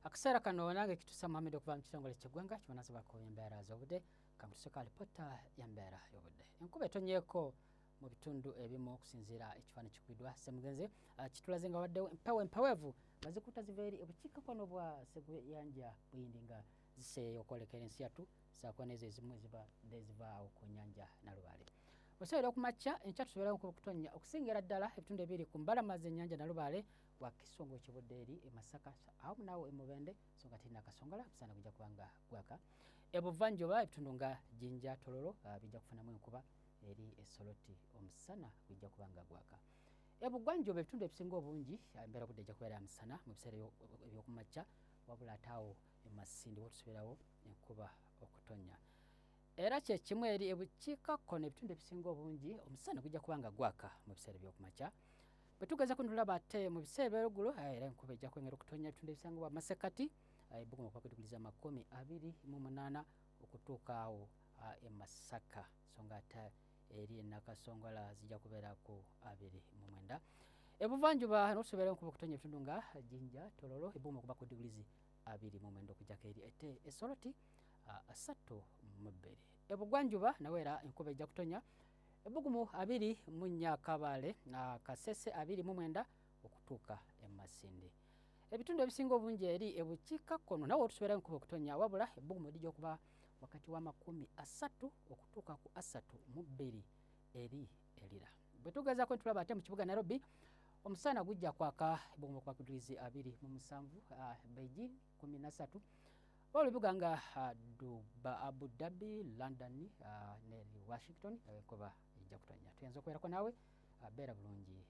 Akaseera kano nange kitusa Mohamed okuva mu kitongole ky'eggwanga ky'onaasibako embeera z'obudde kamutusoka alipoota y'embeera y'obudde. Enkuba etonyeeko mu bitundu ebimu okusinziira ekifaananyi kikubiddwa Ssemugenzi kitulaze nga waddewo empewo empeweevu nga zikuuta ziva eri obukiikakkono bwa Sseguyanja Buyindi nga ziseeyeeya okwolekera ensi yattu ssaako n'ezo ezimu ziva ku nnyanja Nalubaale. Obuseera okumakya enkya tusobola okutonya okusingira ddala ebitundu ebiri ku mbalama z'ennyanja Nalubaale wa Kisongo ekibudde eri e Masaka awamu naawo e Mubende so nga tirina kasongola omusana gujja kuba nga gwaka. Ebuvanjuba ebitundu nga Jinja Tololo bijja kufunamu enkuba eri e Soroti omusana gujja kuba nga gwaka. Ebugwanjuba ebitundu ebisinga obungi embeera obudde ejja kubeera ya musana mu biseera eby'okumakya wabula ate awo e Masindi wotusoberawo enkuba okutonya. Era kye kimu eri ebukiikakkono ebitundu ebisinga obungi omusana gujja kuba nga gwaka mu biseera by'okumakya. Bwe tugeza ku ntulaba ate mu biseera by'oluggulo era enkuba ejja kwengera okutonya ebitundu ebisangibwa Masekati ebbugumu okuva ku diguli za 28 okutuuka awo e Masaka so nga ate eri e Nakasongola zijja kubeera ku 29. Ebuvanjuba n'otusobera enkuba okutonya ebitundu nga Jinja Tololo ebbugumu okuva ku diguli 29 okujjako eri ate e Soroti 32. Ebugwanjuba nawe era enkuba ejja kutonya ebbugumu 24 Kabale Kasese 29 okutuuka e Masindi. Ebitundu ebisinga obungi eri ebukiikakkono nawe otusobera enkuba okutonya wabula ebbugumu lijja kuba wakati wa 30 okutuuka ku 32 eri erira. Bwe tugezaako ntulaba ate mu kibuga Nairobi omusana gujja kwaka ebbugumu okuva ku diguli 27 Beijing 13 olubuga nga Abu Dhabi, London ne Washington enkuba ejja kutonya. Tuyenza okubeerako naawe beera bulungi.